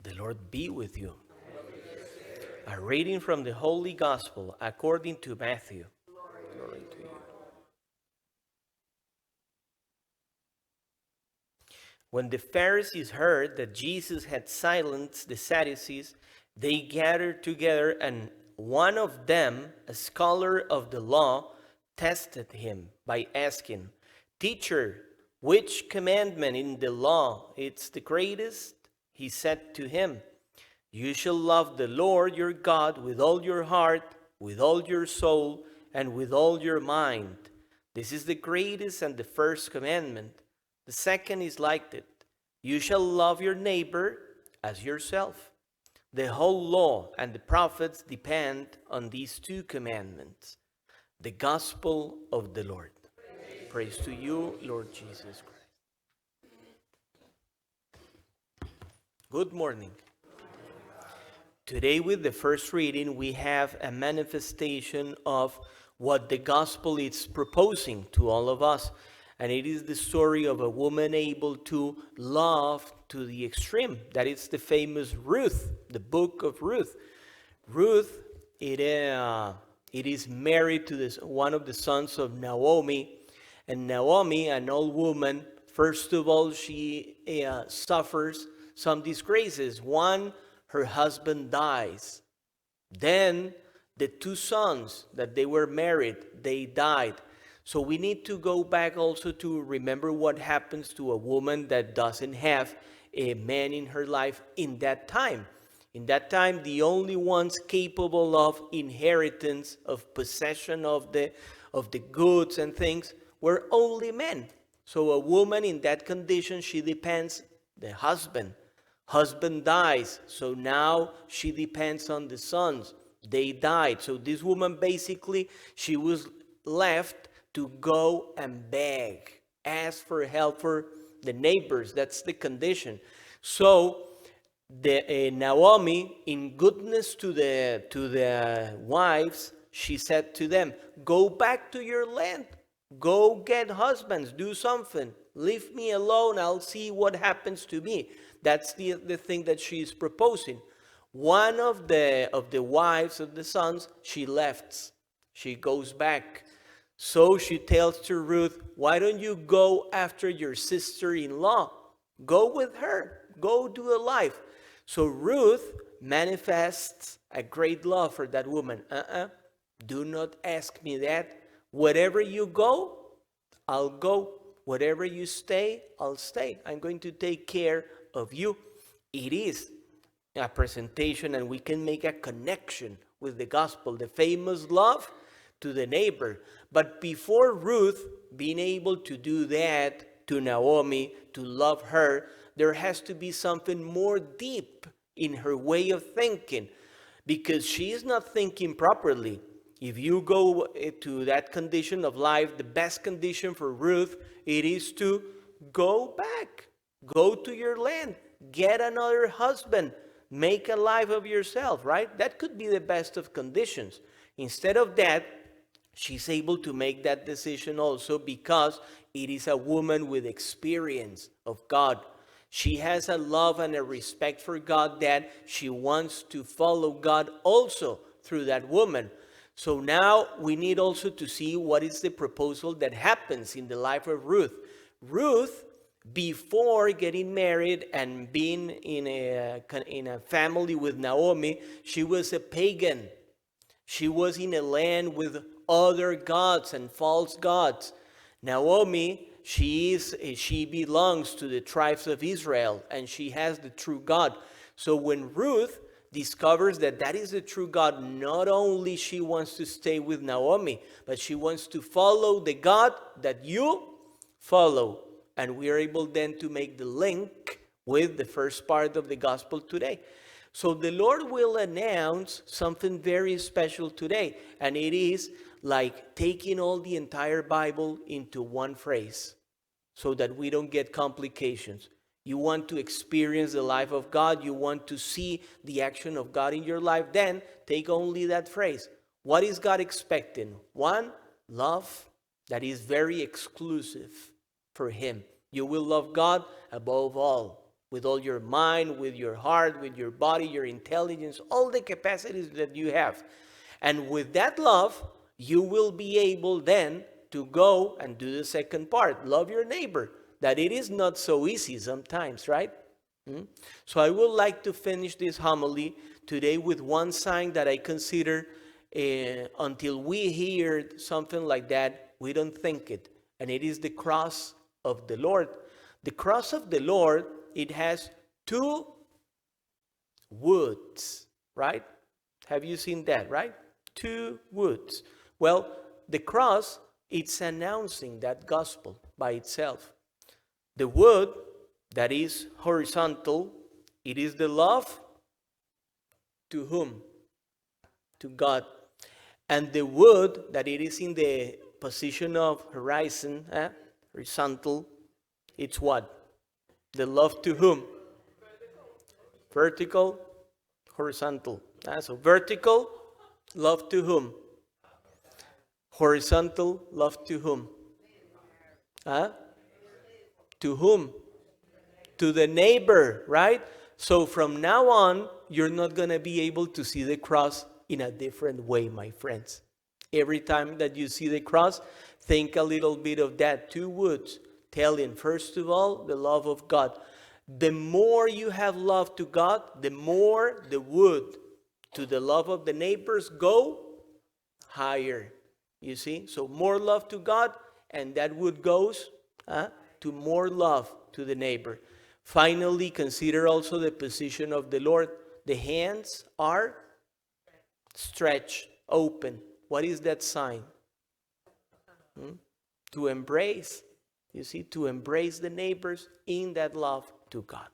The Lord be with you. A reading from the Holy Gospel according to Matthew. Glory to you. When the Pharisees heard that Jesus had silenced the Sadducees, they gathered together, and one of them, a scholar of the law, tested him by asking, "Teacher, which commandment in the law is the greatest?" He said to him, "You shall love the Lord your God with all your heart, with all your soul, and with all your mind. This is the greatest and the first commandment. The second is like it. You shall love your neighbor as yourself. The whole law and the prophets depend on these two commandments." The Gospel of the Lord. Praise to you, Lord Jesus Christ. Good morning. Today, with the first reading, we have a manifestation of what the gospel is proposing to all of us. And it is the story of a woman able to love to the extreme. That is the famous Ruth, the book of Ruth. Ruth, it is married to one of the sons of Naomi. And Naomi, an old woman, first of all, she suffers some disgraces. One, her husband dies. Then the two sons that they were married, they died. So we need to go back also to remember what happens to a woman that doesn't have a man in her life in that time. In that time, the only ones capable of inheritance, of possession of the goods and things were only men. So a woman in that condition, she depends the husband. Husband dies, so now she depends on the sons. They died. So this woman basically, she was left to go and beg, ask for help for the neighbors. That's the condition. So the Naomi, in goodness to the wives, she said to them, "Go back to your land. Go get husbands. Do something. Leave me alone. I'll see what happens to me." That's the thing that she's proposing. One of the wives of the sons, she left. She goes back. So she tells to Ruth, "Why don't you go after your sister-in-law? Go with her. Go do a life." So Ruth manifests a great love for that woman. Do not ask me that. Wherever you go, I'll go. Wherever you stay, I'll stay. I'm going to take care of you. It is a presentation, and we can make a connection with the gospel, the famous love to the neighbor. But before Ruth being able to do that to Naomi, to love her, there has to be something more deep in her way of thinking, because she is not thinking properly. If you go to that condition of life, the best condition for Ruth, it is to go back. Go to your land. Get another husband. Make a life of yourself, right? That could be the best of conditions. Instead of that, she's able to make that decision also because it is a woman with experience of God. She has a love and a respect for God that she wants to follow God also through that woman. So now we need also to see what is the proposal that happens in the life of Ruth. Ruth, before getting married and being in a family with Naomi, she was a pagan. She was in a land with other gods and false gods. Naomi, she belongs to the tribes of Israel, and she has the true God. So when Ruth discovers that is the true God, not only she wants to stay with Naomi, but she wants to follow the God that you follow. And we are able then to make the link with the first part of the gospel today. So the Lord will announce something very special today. And it is like taking all the entire Bible into one phrase so that we don't get complications. You want to experience the life of God. You want to see the action of God in your life. Then take only that phrase. What is God expecting? One, love that is very exclusive for Him. You will love God above all. with all your mind, with your heart, with your body, your intelligence, all the capacities that you have. And with that love, you will be able then to go and do the second part. Love your neighbor. That it is not so easy sometimes, right? So I would like to finish this homily today with one sign that I consider until we hear something like that, we don't think it. And it is the cross of the Lord. The cross of the Lord, it has two woods, right? Have you seen that, right? Two woods. Well, the cross, it's announcing that gospel by itself. The wood that is horizontal, it is the love to whom? To God. And the wood that it is in the position of horizon, horizontal, it's what? The love to whom? Vertical, horizontal. So vertical, love to whom? Horizontal, love to whom? To whom? To the neighbor, right? So from now on, you're not going to be able to see the cross in a different way, my friends. Every time that you see the cross, think a little bit of that. Two woods, telling, first of all, the love of God. The more you have love to God, the more the wood to the love of the neighbors go higher. You see? So more love to God, and that wood goes to more love to the neighbor. Finally, consider also the position of the Lord. The hands are stretched, open. What is that sign? To embrace. You see, to embrace the neighbors in that love to God.